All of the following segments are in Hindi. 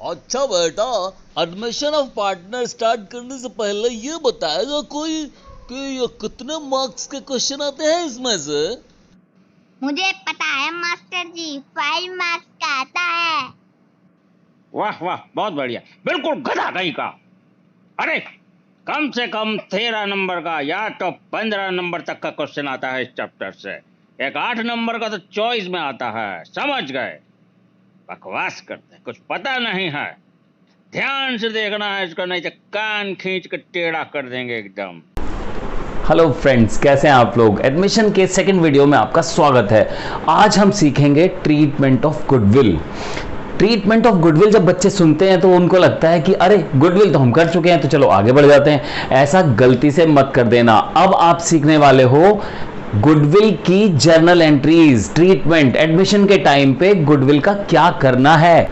अच्छा बेटा, एडमिशन ऑफ पार्टनर स्टार्ट करने से पहले ये बताएगा कोई कि ये कितने मार्क्स के क्वेश्चन आते हैं इसमें से? मुझे पता है मास्टर जी, 5 मार्क्स का आता है। वाह वाह, बहुत बढ़िया, बिल्कुल गधा कहीं का। अरे कम से कम 13 नंबर का या तो 15 नंबर तक का क्वेश्चन आता है इस चैप्टर से। एक 8 नंबर का तो चॉइस में आता है, समझ गए? बकवास करते हैं, कुछ पता नहीं है। ध्यान से देखना है इसको, नहीं तो कान खींच कर टेढ़ा कर देंगे एकदम। हेलो फ्रेंड्स, कैसे हैं आप लोग? एडमिशन के सेकंड वीडियो में आपका स्वागत है। आज हम सीखेंगे treatment of goodwill. Treatment of goodwill जब बच्चे सुनते हैं तो उनको लगता है कि अरे गुडविल तो हम कर चुके हैं, तो चलो आगे बढ़ जाते हैं। ऐसा गलती से मत कर देना। अब आप सीखने वाले हो गुडविल की जर्नल एंट्रीज। ट्रीटमेंट एडमिशन के टाइम पे गुडविल का क्या करना है।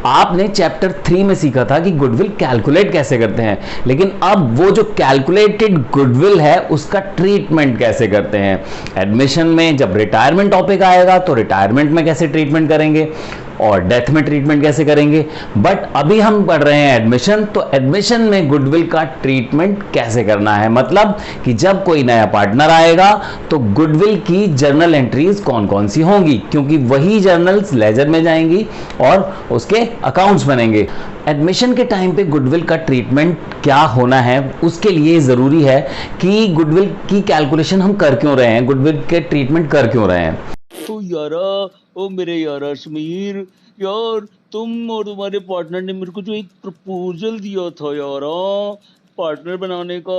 आपने चैप्टर 3 में सीखा था कि गुडविल कैलकुलेट कैसे करते हैं, लेकिन अब वो जो कैलकुलेटेड गुडविल है उसका ट्रीटमेंट कैसे करते हैं। एडमिशन में जब रिटायरमेंट टॉपिक आएगा तो रिटायरमेंट में कैसे ट्रीटमेंट करेंगे और डेथ में ट्रीटमेंट कैसे करेंगे। बट अभी हम पढ़ रहे हैं एडमिशन, तो एडमिशन में गुडविल का ट्रीटमेंट कैसे करना है। मतलब कि जब कोई नया पार्टनर आएगा तो गुडविल की जर्नल एंट्रीज कौन कौन सी होंगी, क्योंकि वही जर्नल्स लेजर में जाएंगी और उसके अकाउंट्स बनेंगे। एडमिशन के टाइम पे गुडविल का ट्रीटमेंट क्या होना है, उसके लिए ज़रूरी है कि गुडविल की कैलकुलेशन हम कर क्यों रहे हैं, गुडविल के ट्रीटमेंट कर क्यों रहे हैं। तो यारा, ओ मेरे यारा समीर, यार तुम और तुम्हारे पार्टनर ने मेरे को जो एक प्रपोजल दिया था यारा पार्टनर बनाने का,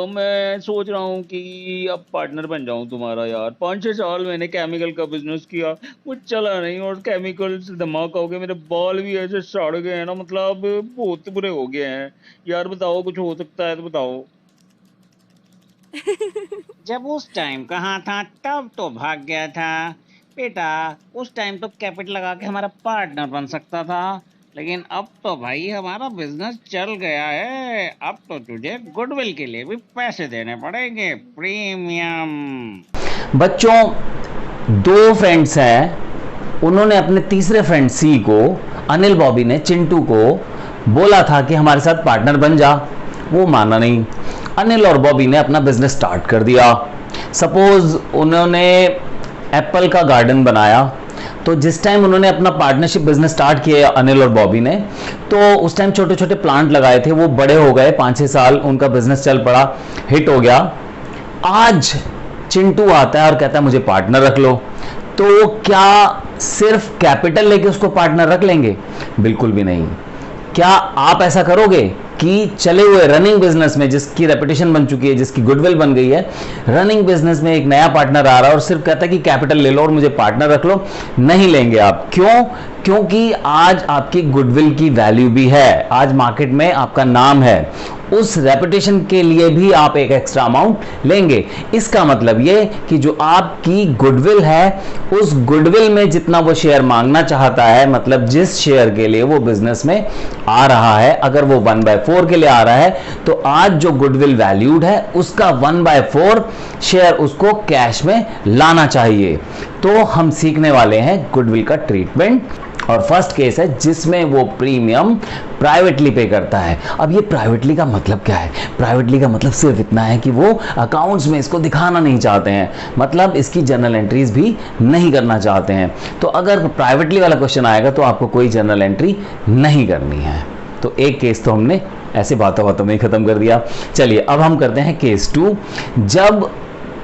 मैं सोच रहा हूँ कि अब पार्टनर बन जाऊँ तुम्हारा। यार 5-6 साल मैंने केमिकल का बिजनेस किया, कुछ चला नहीं और केमिकल से धमाका हो गया। मेरे बाल भी ऐसे सड़ गए हैं ना, मतलब बहुत बुरे हो गए हैं। यार बताओ, कुछ हो सकता है तो बताओ। जब उस टाइम कहाँ था तब तो भाग गया था बेटा। उस टाइम तो कैपिटल लगा के हमारा पार्टनर बन सकता था, लेकिन अब तो भाई हमारा बिजनेस चल गया है। अब तो तुझे गुडविल के लिए भी पैसे देने पड़ेंगे, प्रीमियम। बच्चों, 2 फ्रेंड्स हैं, उन्होंने अपने तीसरे फ्रेंड सी को, अनिल बॉबी ने चिंटू को बोला था कि हमारे साथ पार्टनर बन जा। वो माना नहीं। अनिल और बॉबी ने अपना बिजनेस स्टार्ट कर दिया। सपोज उन्होंने एप्पल का गार्डन बनाया, तो जिस टाइम उन्होंने अपना पार्टनरशिप बिजनेस स्टार्ट किया अनिल और बॉबी ने, तो उस टाइम छोटे छोटे प्लांट लगाए थे, वो बड़े हो गए, 5-6 साल उनका बिजनेस चल पड़ा, हिट हो गया। आज चिंटू आता है और कहता है मुझे पार्टनर रख लो। तो क्या सिर्फ कैपिटल लेके उसको पार्टनर रख लेंगे? बिल्कुल भी नहीं। क्या आप ऐसा करोगे कि चले हुए रनिंग बिजनेस में, जिसकी रेपुटेशन बन चुकी है, जिसकी गुडविल बन गई है, रनिंग बिजनेस में एक नया पार्टनर आ रहा है और सिर्फ कहता है कि कैपिटल ले लो और मुझे पार्टनर रख लो? नहीं लेंगे आप। क्यों? क्योंकि आज आपकी गुडविल की वैल्यू भी है, आज मार्केट में आपका नाम है, उस रेपुटेशन के लिए भी आप एक एक्स्ट्रा अमाउंट लेंगे। इसका मतलब ये कि जो आपकी गुडविल है, उस गुडविल में जितना वो शेयर मांगना चाहता है, मतलब जिस शेयर के लिए वो बिजनेस में आ रहा है, अगर वो 1/4 के लिए आ रहा है, तो आज जो गुडविल वैल्यूड है उसका 1/4 शेयर उसको कैश में लाना चाहिए। तो हम सीखने वाले हैं गुडविल का ट्रीटमेंट, और फर्स्ट केस है जिसमें वो प्रीमियम प्राइवेटली पे करता है। अब ये प्राइवेटली का मतलब क्या है? प्राइवेटली का मतलब सिर्फ इतना है कि वो अकाउंट्स में इसको दिखाना नहीं चाहते हैं, मतलब इसकी जर्नल एंट्रीज भी नहीं करना चाहते हैं। तो अगर प्राइवेटली वाला क्वेश्चन आएगा तो आपको कोई जर्नल एंट्री नहीं करनी है। तो एक केस तो हमने ऐसे बातों बातों में ही खत्म कर दिया। चलिए अब हम करते हैं केस 2। जब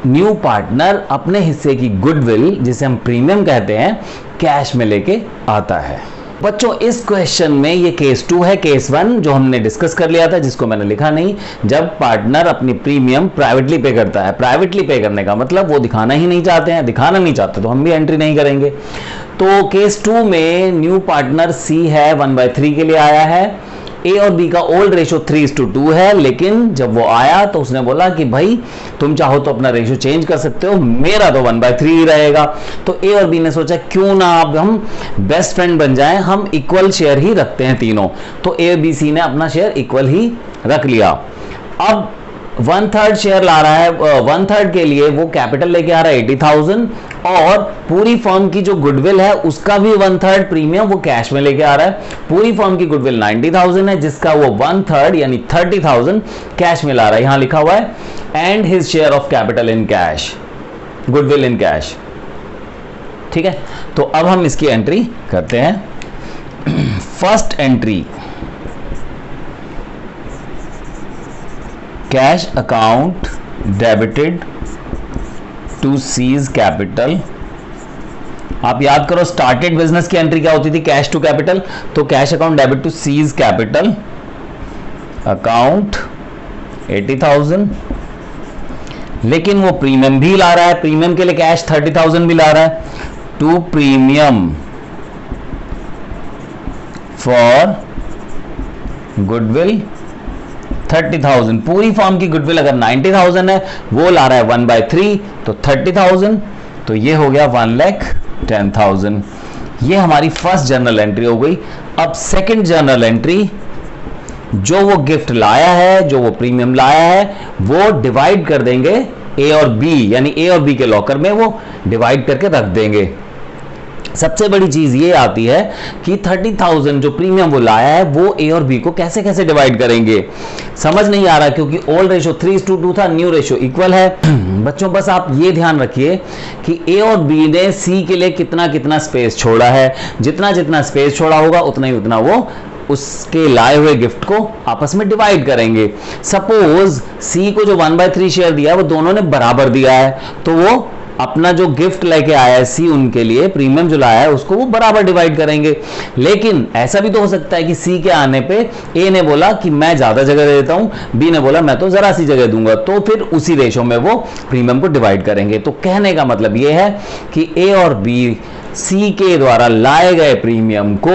न्यू पार्टनर अपने हिस्से की गुडविल, जिसे हम प्रीमियम कहते हैं, कैश में लेके आता है। बच्चों, इस क्वेश्चन में ये केस 2 है। केस 1 जो हमने डिस्कस कर लिया था, जिसको मैंने लिखा नहीं, जब पार्टनर अपनी प्रीमियम प्राइवेटली पे करता है। प्राइवेटली पे करने का मतलब वो दिखाना ही नहीं चाहते हैं, दिखाना नहीं चाहते तो हम भी एंट्री नहीं करेंगे। तो केस 2 में न्यू पार्टनर सी है, 1/3 के लिए आया है। ए और बी का ओल्ड रेशो 3:2 है, लेकिन जब वो आया तो उसने बोला कि भाई तुम चाहो तो अपना रेशो चेंज कर सकते हो, मेरा तो 1/3 ही रहेगा। तो ए और बी ने सोचा क्यों ना अब हम बेस्ट फ्रेंड बन जाएं, हम इक्वल शेयर ही रखते हैं तीनों। तो ए बी सी ने अपना शेयर इक्वल ही रख लिया। अब 1/3 शेयर ला रहा है, 1/3 के लिए वो कैपिटल लेके आ रहा है 80,000 और पूरी फर्म की जो गुडविल है उसका भी 1/3 प्रीमियम वो कैश में लेके आ रहा है। पूरी फर्म की गुडविल 90,000 है, जिसका वो 1/3 यानी 30,000 कैश में ला रहा है। यहां लिखा हुआ है and his share of capital in cash, goodwill in cash. ठीक है, तो अब हम इसकी एंट्री करते हैं। First entry, cash account debited to C's capital. आप याद करो स्टार्टेड बिजनेस की एंट्री क्या होती थी, कैश टू कैपिटल। तो cash account debit to C's capital account 80,000, लेकिन वो प्रीमियम भी ला रहा है, प्रीमियम के लिए कैश 30,000 भी ला रहा है। टू प्रीमियम फॉर गुडविल 30,000, पूरी फॉर्म की गुडविल अगर 90,000 है, वो ला रहा है 1/3 तो 30,000, तो ये हो गया 1,10,000। ये हमारी फर्स्ट जर्नल एंट्री हो गई। अब सेकंड जर्नल एंट्री, जो वो गिफ्ट लाया है, जो वो प्रीमियम लाया है, वो डिवाइड कर देंगे ए और बी, यानी ए और बी के लॉकर में वो डिवाइड करके रख देंगे। सबसे बड़ी चीज ये आती है कि 30,000 जो प्रीमियम वो लाया है, वो ए और बी को कैसे कैसे डिवाइड करेंगे, समझ नहीं आ रहा, क्योंकि ओल्ड रेशो 3:2 था, न्यू रेशो इक्वल है। बच्चों बस आप ये ध्यान रखिए कि ए और बी ने सी के लिए कितना कितना स्पेस छोड़ा है, जितना जितना स्पेस छोड़ा होगा उतना ही उतना वो उसके लाए हुए गिफ्ट को आपस में डिवाइड करेंगे। सपोज सी को जो 1/3 शेयर दिया है वो दोनों ने बराबर दिया है, तो वो अपना जो गिफ्ट लेके आया है सी, उनके लिए प्रीमियम जो लाया है उसको वो बराबर डिवाइड करेंगे। लेकिन ऐसा भी तो हो सकता है कि सी के आने पे ए ने बोला कि मैं ज्यादा जगह दे देता हूं, बी ने बोला मैं तो जरा सी जगह दूंगा, तो फिर उसी रेशो में वो प्रीमियम को डिवाइड करेंगे। तो कहने का मतलब ये है कि ए और बी सी के द्वारा लाए गए प्रीमियम को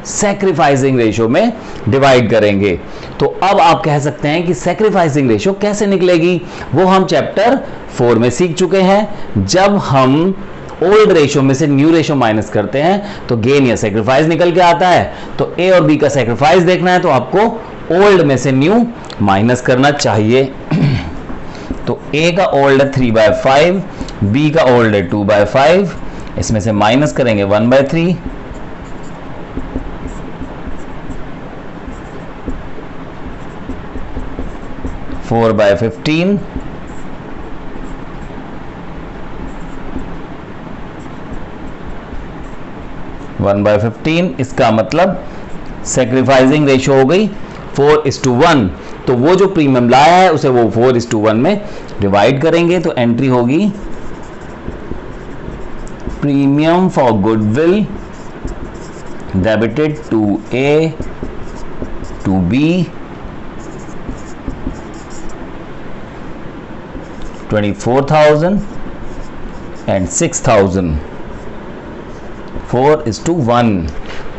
सैक्रिफाइसिंग रेशो में डिवाइड करेंगे। तो अब आप कह सकते हैं कि सैक्रिफाइसिंग रेशो कैसे निकलेगी, वो हम चैप्टर 4 में सीख चुके हैं। जब हम ओल्ड रेशो में से न्यू रेशो माइनस करते हैं तो गेन या सैक्रिफाइस निकल के आता है। तो ए और बी का सैक्रिफाइस देखना है तो आपको ओल्ड में से न्यू माइनस करना चाहिए। तो ए का ओल्ड है 3/5, बी का ओल्ड है 2/5, इसमें से माइनस करेंगे 1/3, फोर बाय 15, वन बाय 15। इसका मतलब सैक्रिफाइसिंग रेशियो हो गई 4:1। तो वो जो प्रीमियम लाया है उसे वो 4:1 में डिवाइड करेंगे। तो एंट्री होगी premium for goodwill debited to A to B 24,000 and 6,000, 4:1।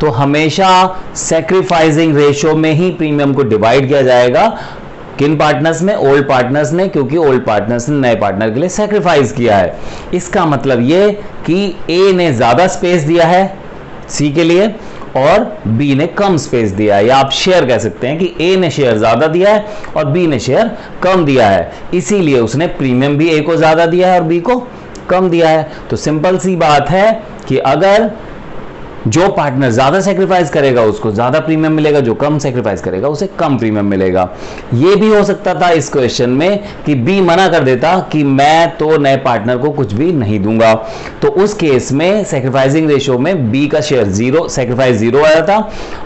तो हमेशा सैक्रिफाइसिंग रेशो में ही प्रीमियम को डिवाइड किया जाएगा। किन पार्टनर्स में? ओल्ड पार्टनर्स ने, क्योंकि ओल्ड पार्टनर्स ने नए पार्टनर के लिए सैक्रिफाइस किया है। इसका मतलब ये कि ए ने ज्यादा स्पेस दिया है सी के लिए और बी ने कम स्पेस दिया है, या आप शेयर कह सकते हैं कि ए ने शेयर ज्यादा दिया है और बी ने शेयर कम दिया है, इसीलिए उसने प्रीमियम भी ए को ज्यादा दिया है और बी को कम दिया है। तो सिंपल सी बात है कि अगर जो पार्टनर ज्यादा सेक्रीफाइस करेगा उसको ज्यादा प्रीमियम मिलेगा, जो कम सेक्रीफाइस करेगा उसे कम प्रीमियम मिलेगा। यह भी हो सकता था इस क्वेश्चन में कि बी मना कर देता कि मैं तो नए पार्टनर को कुछ भी नहीं दूंगा, तो उस केस में सेक्रीफाइसिंग रेशियो में बी का शेयर 0, सेक्रीफाइस 0 आया था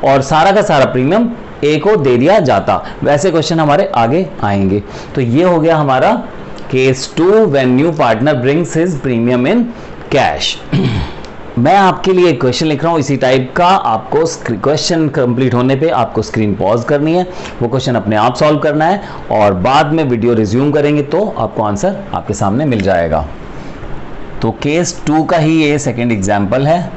और सारा का सारा प्रीमियम ए को दे दिया जाता। वैसे क्वेश्चन हमारे आगे आएंगे। तो ये हो गया हमारा case 2 when new partner brings his premium in cash. मैं आपके लिए एक क्वेश्चन लिख रहा हूं इसी टाइप का। आपको क्वेश्चन कंप्लीट होने पे आपको स्क्रीन पॉज करनी है, वो क्वेश्चन अपने आप सॉल्व करना है और बाद में वीडियो रिज्यूम करेंगे तो आपको आंसर आपके सामने मिल जाएगा। तो केस 2 का ही ये सेकंड एग्जांपल है।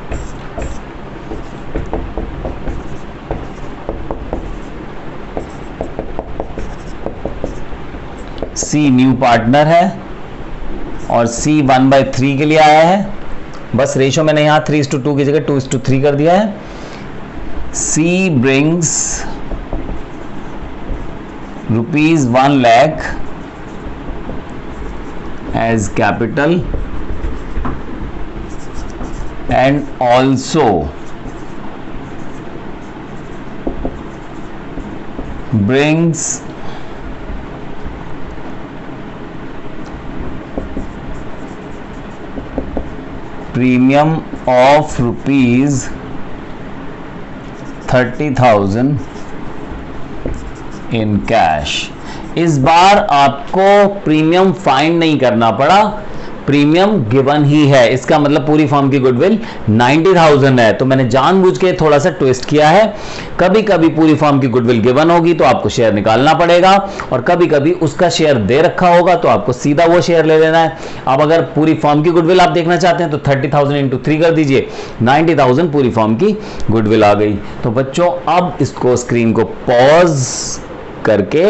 सी न्यू पार्टनर है और सी 1/3 के लिए आया है। बस रेशो मैंने यहां 3:2 की जगह 2:3 कर दिया है। She brings ₹1 lakh as capital and also brings premium of rupees 30,000 in cash। इस बार आपको प्रीमियम फाइंड नहीं करना पड़ा, प्रीमियम गिवन ही है। इसका मतलब पूरी फर्म की गुडविल 90,000 है। तो मैंने जानबूझ के थोड़ा सा ट्विस्ट किया है। कभी कभी पूरी फर्म की गुडविल गिवन होगी तो आपको शेयर निकालना पड़ेगा, और कभी कभी उसका शेयर दे रखा होगा तो आपको सीधा वो शेयर ले लेना है। अब अगर पूरी फर्म की गुडविल आप देखना चाहते हैं तो 30,000 इंटू 3 कर दीजिए, 90,000 पूरी फर्म की गुडविल आ गई। तो बच्चों अब इसको स्क्रीन को पॉज करके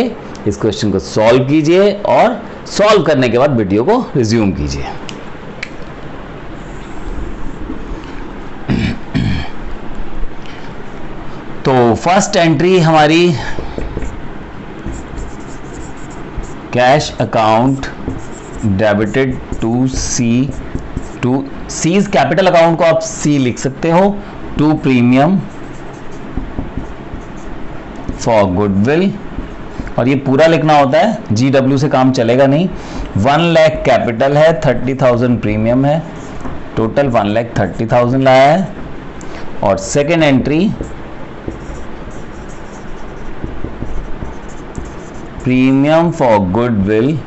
इस क्वेश्चन को सॉल्व कीजिए और सॉल्व करने के बाद वीडियो को रिज्यूम कीजिए। तो फर्स्ट एंट्री हमारी cash account debited to C, to C's capital account को आप सी लिख सकते हो, टू प्रीमियम फॉर गुडविल, और ये पूरा लिखना होता है, GW से काम चलेगा नहीं। 1 लाख कैपिटल है, 30,000 प्रीमियम है, टोटल 1,30,000 लाया है। और second entry premium for goodwill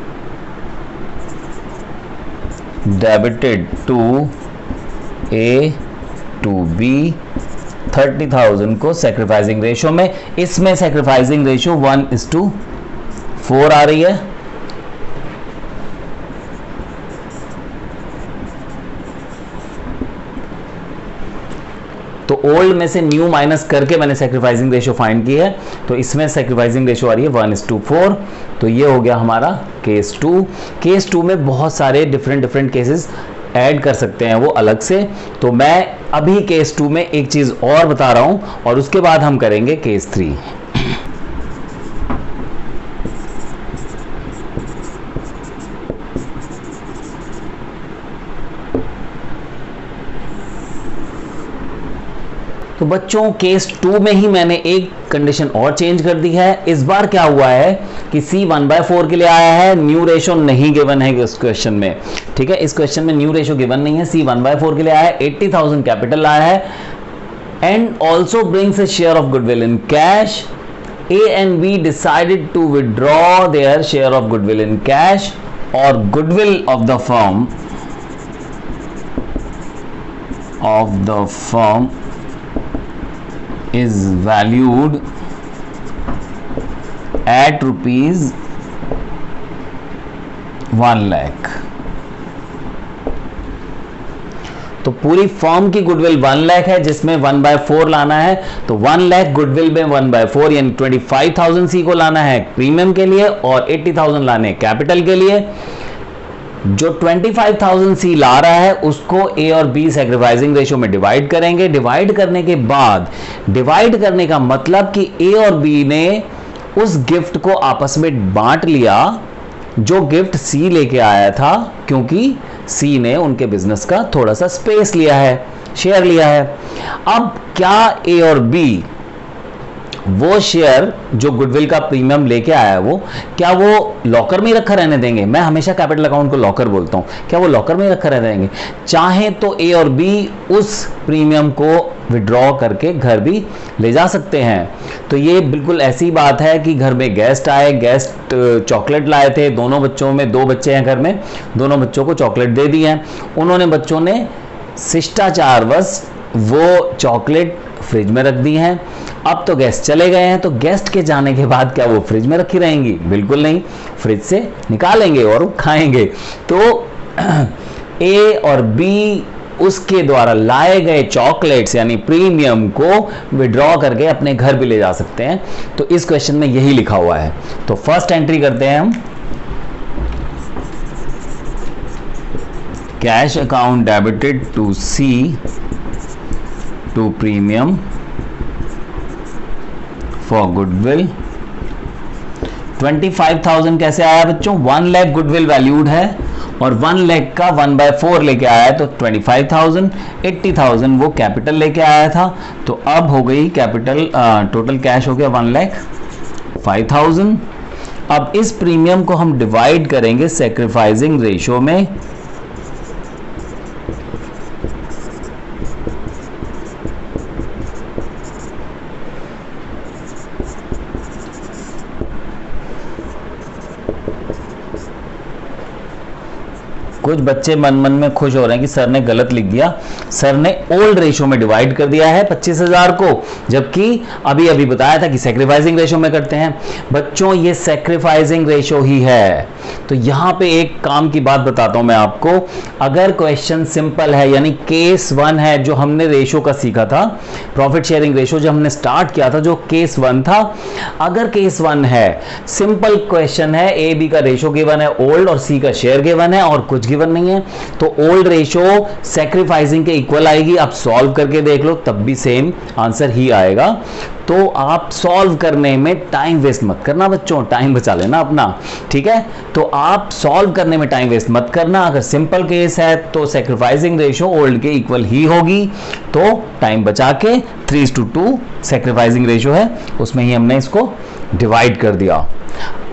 debited to A to B, 30,000 को सैक्रिफाइसिंग रेशो में, इसमें सैक्रिफाइसिंग रेशो 1:4 आ रही है। तो ओल्ड में से न्यू माइनस करके मैंने सैक्रिफाइसिंग रेशो फाइंड की है, तो इसमें सैक्रिफाइसिंग रेशो आ रही है 1:4। तो ये हो गया हमारा केस 2। केस 2 में बहुत सारे डिफरेंट केसेस ऐड कर सकते हैं वो अलग से। तो मैं अभी केस 2 में एक चीज और बता रहा हूं और उसके बाद हम करेंगे केस 3। तो बच्चों केस 2 में ही मैंने एक कंडीशन और चेंज कर दी है। इस बार क्या हुआ है कि C 1/4 के लिए आया है, न्यू रेशो नहीं गिवन है इस क्वेश्चन में, ठीक है। इस क्वेश्चन में न्यू रेशो गिवन नहीं है, C 1/4 के लिए आया है, 80,000 कैपिटल आया है, and also brings a share of goodwill in cash. A and B decided to withdraw their share of goodwill in cash, और goodwill of the firm is valued at rupees 1 lakh। तो पूरी फर्म की गुडविल 1 लाख है, जिसमें 1/4 लाना है। तो 1 लाख गुडविल में 1/4 यानी 25,000 सी को लाना है प्रीमियम के लिए और 80,000 लाने कैपिटल के लिए। जो 25,000 सी ला रहा है उसको A और B सैक्रिफाइसिंग रेशो में डिवाइड करेंगे। डिवाइड करने के बाद, डिवाइड करने का मतलब कि A और B ने उस गिफ्ट को आपस में बांट लिया जो गिफ्ट C लेके आया था, क्योंकि C ने उनके बिजनेस का थोड़ा सा स्पेस लिया है, शेयर लिया है। अब क्या A और B वो शेयर जो गुडविल का प्रीमियम लेके आया है वो क्या वो लॉकर में ही रखा रहने देंगे? मैं हमेशा कैपिटल अकाउंट को लॉकर बोलता हूं, क्या वो लॉकर में ही रखा रहने देंगे? चाहे तो A और B उस प्रीमियम को विड्रॉ करके घर भी ले जा सकते हैं। तो ये बिल्कुल ऐसी बात है कि घर में गेस्ट आए, गेस्ट चॉकलेट लाए थे, दोनों बच्चों में 2 बच्चे हैं घर में, दोनों बच्चों को चॉकलेट दे दी है। उन्होंने बच्चों ने शिष्टाचारवश वो चॉकलेट फ्रिज में रख दी हैं। अब तो गेस्ट चले गए हैं, तो गेस्ट के जाने के बाद क्या वो फ्रिज में रखी रहेंगी? बिल्कुल नहीं, फ्रिज से निकालेंगे और खाएंगे। तो A और B उसके द्वारा लाए गए चॉकलेट्स यानी प्रीमियम को विड्रॉ करके अपने घर भी ले जा सकते हैं। तो इस क्वेश्चन में यही लिखा हुआ है। तो फर्स्ट एंट्री करते हैं हम, cash account debited to C to premium for goodwill. 25,000 कैसे आया बच्चों? 1 लाख गुडविल वैल्यूड है और 1 लाख का 1/4 लेके आया है तो 25,000, 80,000 वो कैपिटल लेके आया था। तो अब हो गई कैपिटल, टोटल कैश हो गया 1,05,000। अब इस प्रीमियम को हम डिवाइड करेंगे सैक्रिफाइसिंग रेशो में। कुछ बच्चे मन मन में खुश हो रहे हैं कि सर ने गलत लिख दिया, सर ने ओल्ड रेशो में डिवाइड कर दिया है 25,000 को, जबकि अभी अभी बताया था कि सैक्रिफाइसिंग रेशो में करते हैं। बच्चों ये सैक्रिफाइसिंग रेशो ही है। तो यहां पे एक काम की बात बताता हूं मैं आपको, अगर क्वेश्चन सिंपल है यानी केस 1 है, जो हमने रेशो का सीखा था, प्रॉफिट शेयरिंग रेशो जो हमने स्टार्ट किया था, जो केस 1 था, अगर केस 1 है, सिंपल क्वेश्चन है, ए बी का रेशो गिवन है ओल्ड और सी का शेयर गिवन है और कुछ गिवन नहीं है, तो ओल्ड रेशो सैक्रिफाइसिंग के इक्वल आएगी। आप सॉल्व करके देख लो तब भी सेम आंसर ही आएगा। तो आप सॉल्व करने में टाइम वेस्ट मत करना बच्चों, टाइम बचा लेना अपना, ठीक है। तो आप सॉल्व करने में टाइम वेस्ट मत करना। अगर सिंपल केस है तो सैक्रिफाइसिंग रेशो ओल्ड के इक्वल ही होगी, तो टाइम बचा के 3:2 सैक्रिफाइसिंग रेशो है, उसमें ही हमने इसको डिवाइड कर दिया।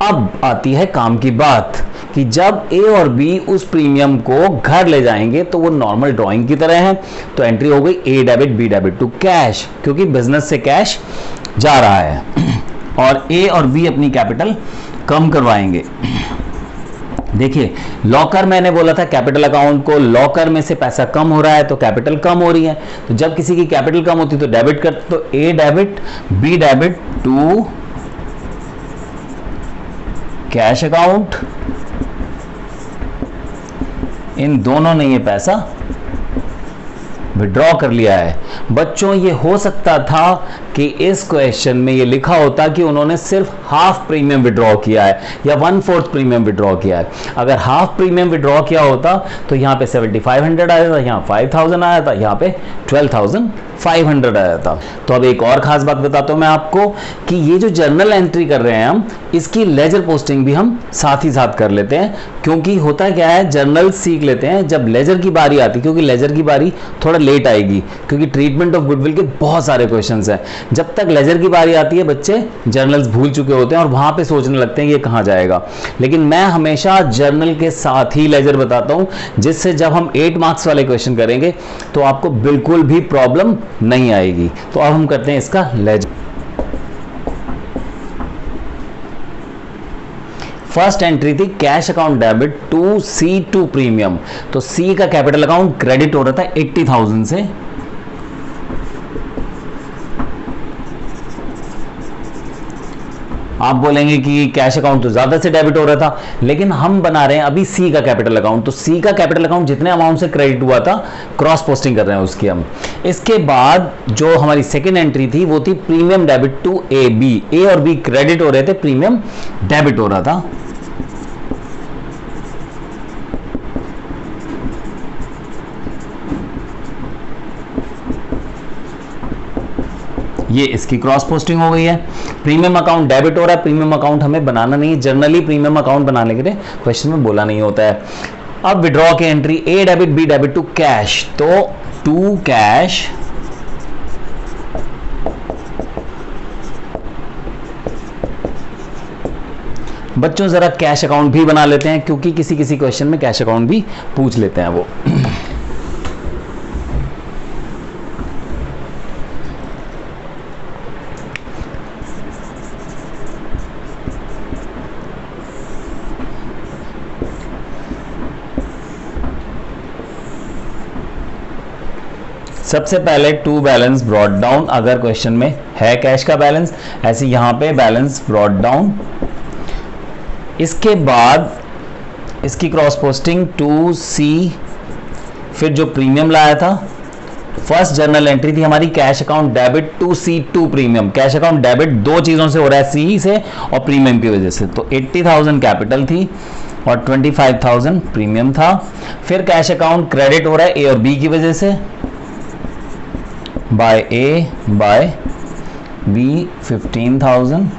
अब आती है काम की बात कि जब ए और बी उस प्रीमियम को घर ले जाएंगे तो वो नॉर्मल ड्राइंग की तरह है। तो एंट्री हो गई A debit B debit to cash, क्योंकि बिजनेस से कैश जा रहा है और ए और बी अपनी कैपिटल कम करवाएंगे। देखिए लॉकर, मैंने बोला था कैपिटल अकाउंट को, लॉकर में से पैसा कम हो रहा है तो कैपिटल कम हो रही है। तो जब किसी की कैपिटल कम होती है तो डेबिट करते, तो A debit B debit to cash account. इन दोनों ने ये पैसा विड्रॉ कर लिया है। बच्चों ये हो सकता था कि इस क्वेश्चन में ये लिखा होता कि उन्होंने सिर्फ हाफ प्रीमियम विड्रॉ किया है या 1/4 प्रीमियम विड्रॉ किया है। अगर हाफ प्रीमियम विड्रॉ किया होता तो यहाँ पे 7,500 आया था, यहाँ 5,000 आया था, यहाँ पे 12,500 आया था। तो अब एक और खास बात बताता हूँ मैं आपको कि ये जो जर्नल एंट्री कर रहे हैं हम, इसकी लेजर पोस्टिंग भी हम साथ ही साथ कर लेते हैं, क्योंकि होता क्या है, जर्नल सीख लेते हैं जब लेजर की बारी आती है, क्योंकि लेजर की बारी थोड़ा लेट आएगी, क्योंकि ट्रीटमेंट ऑफ गुडविल के बहुत सारे क्वेश्चंस हैं। जब तक लेजर की बारी आती है बच्चे जर्नल्स भूल चुके होते हैं और वहां पे सोचने लगते हैं कि ये कहां जाएगा। लेकिन मैं हमेशा जर्नल के साथ ही लेजर बताता हूं, जिससे जब हम 8 मार्क्स वाले क्वेश्चन करेंगे तो आपको बिल्कुल भी प्रॉब्लम नहीं आएगी। तो अब हम करते हैं इसका लेजर। फर्स्ट एंट्री थी cash account debit to C2 premium. तो सी का कैपिटल अकाउंट क्रेडिट हो रहा था 80,000 से, आप बोलेंगे कि कैश अकाउंट तो ज्यादा से डेबिट हो रहा था, लेकिन हम बना रहे हैं अभी सी का कैपिटल अकाउंट। तो सी का कैपिटल अकाउंट जितने अमाउंट से क्रेडिट हुआ था क्रॉस पोस्टिंग कर रहे हैं उसकी हम। इसके बाद जो हमारी सेकेंड एंट्री थी वो थी premium debit to A B. A और बी क्रेडिट हो रहे थे, प्रीमियम डेबिट हो रहा था। ये इसकी क्रॉस पोस्टिंग हो गई है। प्रीमियम अकाउंट डेबिट हो रहा है, प्रीमियम अकाउंट हमें बनाना नहीं है, जनरली प्रीमियम अकाउंट बनाने के लिए क्वेश्चन में बोला नहीं होता है। अब विड्रॉ की entry A debit B debit to cash, तो टू कैश बच्चों जरा कैश अकाउंट भी बना लेते हैं, क्योंकि किसी किसी क्वेश्चन में कैश अकाउंट भी पूछ लेते हैं वो। सबसे पहले टू बैलेंस ब्रॉट डाउन, अगर क्वेश्चन में है कैश का बैलेंस, ऐसे यहां पे बैलेंस ब्रॉट डाउन। इसके बाद इसकी क्रॉस पोस्टिंग टू सी, फिर जो प्रीमियम लाया था, फर्स्ट जर्नल एंट्री थी हमारी cash account debit to C2 premium. Cash account debit दो चीजों से हो रहा है, सी से और प्रीमियम की वजह से। तो 80,000 कैपिटल थी और 25,000 प्रीमियम था। फिर कैश अकाउंट क्रेडिट हो रहा है ए और बी की वजह से, by A by B 15,000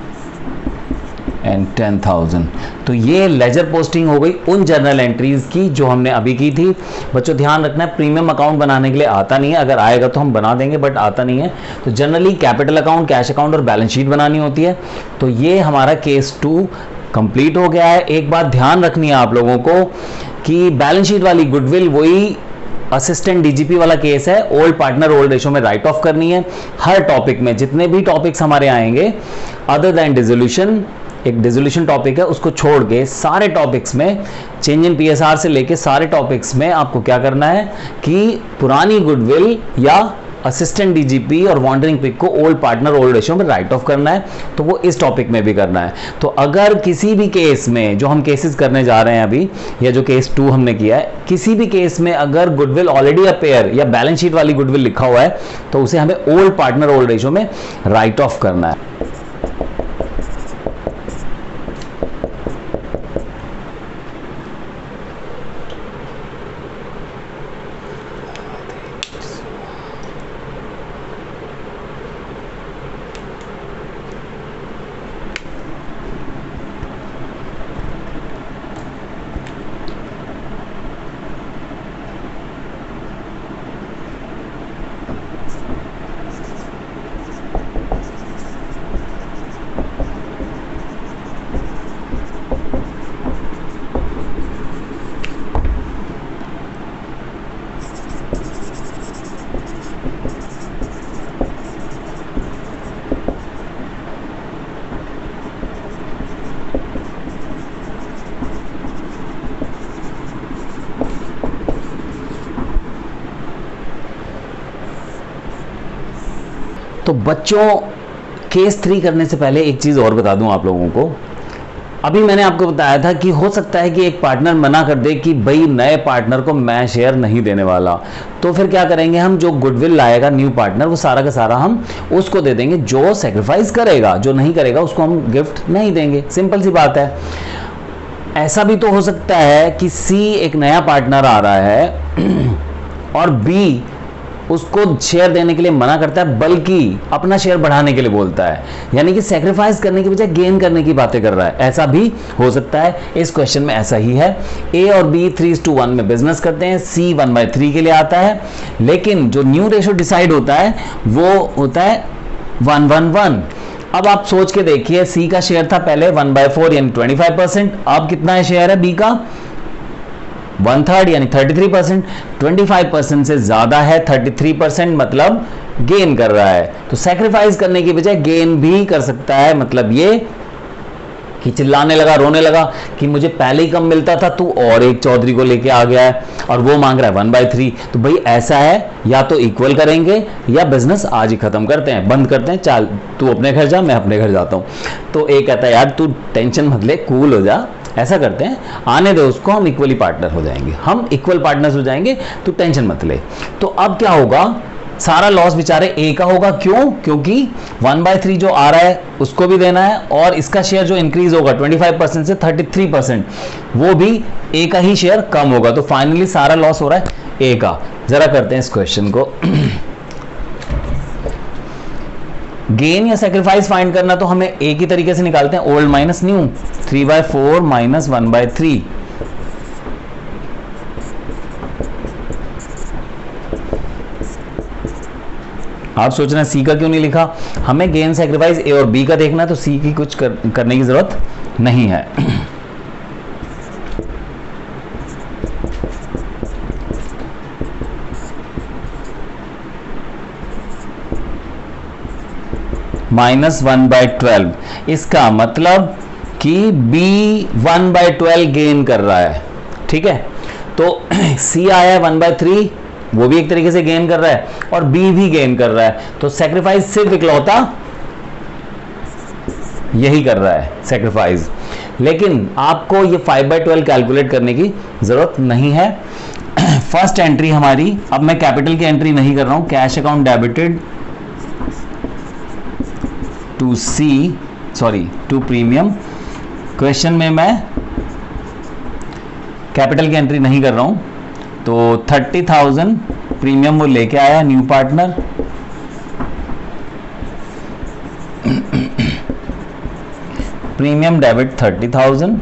and 10,000। तो ये लेजर पोस्टिंग हो गई उन जर्नल एंट्रीज की जो हमने अभी की थी। बच्चों ध्यान रखना है, प्रीमियम अकाउंट बनाने के लिए आता नहीं है, अगर आएगा तो हम बना देंगे, बट आता नहीं है। तो generally capital account, cash account और बैलेंस शीट बनानी होती है। तो ये हमारा केस 2 कंप्लीट हो गया है। एक बात ध्यान रखनी है आप लोगों को कि बैलेंस शीट वाली गुडविल वही असिस्टेंट डीजीपी वाला केस है, ओल्ड पार्टनर ओल्ड रेशो में राइट ऑफ करनी है। हर टॉपिक में जितने भी टॉपिक्स हमारे आएंगे अदर देन डिसोल्यूशन, एक डिसोल्यूशन टॉपिक है, उसको छोड़ के सारे टॉपिक्स में चेंज इन पीएसआर से लेके सारे टॉपिक्स में आपको क्या करना है कि पुरानी गुडविल या असिस्टेंट डीजीपी और वॉन्डरिंग पिक को ओल्ड पार्टनर ओल्ड रेशियो में राइट ऑफ करना है। तो वो इस टॉपिक में भी करना है। तो अगर किसी भी केस में, जो हम केसेस करने जा रहे हैं अभी, या जो केस 2 हमने किया है, किसी भी केस में अगर गुडविल ऑलरेडी अपेयर या बैलेंस शीट वाली गुडविल लिखा हुआ है तो उसे हमें ओल्ड पार्टनर ओल्ड रेशियो में राइट ऑफ करना है। तो बच्चों केस 3 करने से पहले एक चीज़ और बता दूं आप लोगों को। अभी मैंने आपको बताया था कि हो सकता है कि एक पार्टनर मना कर दे कि भाई नए पार्टनर को मैं शेयर नहीं देने वाला, तो फिर क्या करेंगे हम, जो गुडविल लाएगा न्यू पार्टनर वो सारा का सारा हम उसको दे देंगे जो सेक्रीफाइस करेगा, जो नहीं करेगा उसको हम गिफ्ट नहीं देंगे। सिंपल सी बात है। ऐसा भी तो हो सकता है कि सी एक नया पार्टनर आ रहा है और बी उसको शेयर देने के लिए मना करता है, बल्कि अपना शेयर बढ़ाने के लिए बोलता है, यानी कि सेक्रीफाइस करने की बजाय गेन करने की बातें कर रहा है। ऐसा भी हो सकता है। इस क्वेश्चन में ऐसा ही है। ए और बी 3:1 में बिजनेस करते हैं, सी 1/3 के लिए आता है, लेकिन जो न्यू रेशो डिसाइड होता है वो होता है 1:1:1। अब आप सोच के देखिए, सी का शेयर था पहले 1/4 यानी 25%, अब कितना है शेयर है बी का 1/3 यानी 33%। 25% से ज्यादा है 33%, मतलब गेन कर रहा है। तो सेक्रीफाइस करने की बजाय गेन भी कर सकता है। मतलब ये कि चिल्लाने लगा, रोने लगा कि मुझे पहले ही कम मिलता था, तू और एक चौधरी को लेके आ गया है और वो मांग रहा है 1/3। तो भाई ऐसा है, या तो इक्वल करेंगे या बिजनेस आज ही खत्म करते हैं, बंद करते हैं, चल तू अपने घर जा, मैं अपने घर जाता हूं। तो एक कहता है यार तू टेंशन मत ले, कूल हो जा, ऐसा करते हैं, आने दो उसको, हम इक्वली पार्टनर हो जाएंगे, हम इक्वल पार्टनर्स हो जाएंगे, तू टेंशन मत ले। तो अब क्या होगा, सारा लॉस बेचारे ए का होगा। क्यों? क्योंकि 1/3 जो आ रहा है उसको भी देना है, और इसका शेयर जो इंक्रीज होगा 25% से 33%, वो भी ए का ही शेयर कम होगा। तो फाइनली सारा लॉस हो रहा है ए का। जरा करते हैं इस क्वेश्चन को। गेन या सेक्रीफाइस फाइंड करना तो हमें एक ही तरीके से निकालते हैं, ओल्ड माइनस न्यू, 3/4 माइनस 1/3। आप सोच रहे हैं सी का क्यों नहीं लिखा, हमें गेन सेक्रीफाइस ए और बी का देखना है, तो सी की कुछ करने की जरूरत नहीं है। -1/12, इसका मतलब कि B 1/12 गेन कर रहा है। ठीक है, तो C आया है 1/3, वो भी एक तरीके से गेन कर रहा है, और B भी गेन कर रहा है। तो सेक्रीफाइस सिर्फ इकलौता यही कर रहा है, सेक्रीफाइस। लेकिन आपको ये 5/12 कैलकुलेट करने की जरूरत नहीं है। फर्स्ट एंट्री हमारी, अब मैं कैपिटल की एंट्री नहीं कर रहा हूं, cash account debited to C, sorry to premium. Question में मैं कैपिटल की एंट्री नहीं कर रहा हूं। तो 30,000 प्रीमियम वो लेके आया न्यू पार्टनर, प्रीमियम डेबिट 30,000।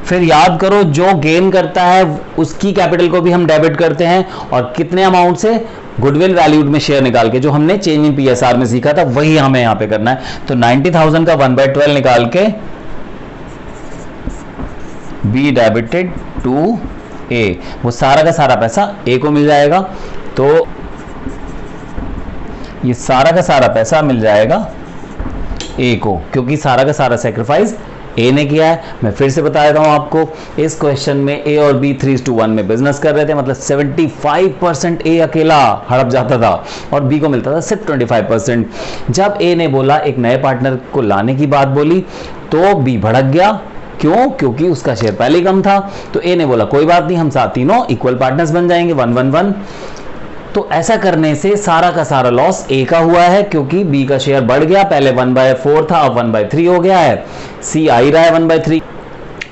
फिर याद करो जो गेन करता है उसकी कैपिटल को भी हम डेबिट करते हैं, और कितने अमाउंट से, गुडविल वैल्यूड में शेयर निकाल के, जो हमने चेंज इन पीएसआर में सीखा था वही हमें यहां पे करना है। तो 90,000 का 1/12 निकाल के बी डेबिटेड टू ए, वो सारा का सारा पैसा ए को मिल जाएगा। तो ये सारा का सारा पैसा मिल जाएगा ए को, क्योंकि सारा का सारा सेक्रीफाइस ए ने किया है। मैं फिर से बता देता हूं आपको, इस क्वेश्चन में ए और बी 3:1 में बिजनेस कर रहे थे, मतलब 75% ए अकेला हड़प जाता था और बी को मिलता था सिर्फ 25%। जब ए ने बोला, एक नए पार्टनर को लाने की बात बोली, तो बी भड़क गया। क्यों? क्योंकि उसका शेयर पहले ही कम था। तो ए ने बोला कोई बात नहीं, हम साथ तीनों इक्वल पार्टनर्स बन जाएंगे, 1-1-1। तो ऐसा करने से सारा का सारा लॉस ए का हुआ है, क्योंकि बी का शेयर बढ़ गया, पहले 1/4 था, अब 1/3 हो गया है। सी आ ही रहा है 1/3,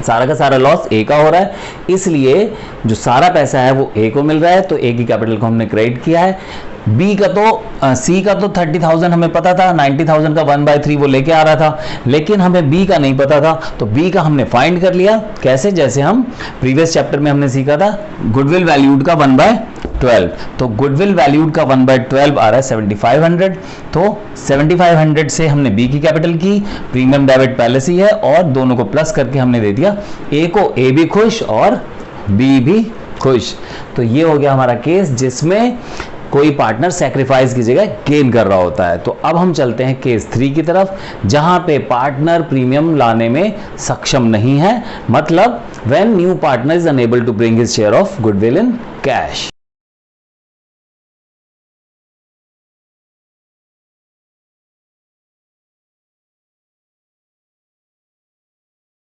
सारा का सारा लॉस ए का हो रहा है। इसलिए जो सारा पैसा है वो ए को मिल रहा है, तो ए की कैपिटल को हमने क्रेडिट किया है। बी का तो सी का तो 30,000 हमें पता था, 90,000 का 1/3 वो लेके आ रहा था, लेकिन हमें बी का नहीं पता था, तो बी का हमने फाइंड कर लिया। कैसे? जैसे हम प्रीवियस चैप्टर में हमने सीखा था, गुडविल वैल्यूड का 1/12। तो गुडविल वैल्यूड का 1/12 आ रहा है 7500। तो 7500 से हमने बी की कैपिटल की, प्रीमियम डेबिट पहले से ही है, और दोनों को प्लस करके हमने दे दिया ए को। ए भी खुश और बी भी खुश। तो ये हो गया हमारा केस जिसमें कोई पार्टनर सैक्रिफाइस की जगह गेन कर रहा होता है। तो अब हम चलते हैं केस 3 की तरफ, जहां पे पार्टनर प्रीमियम लाने में सक्षम नहीं है, मतलब when new partner is unable to bring his share of goodwill in cash.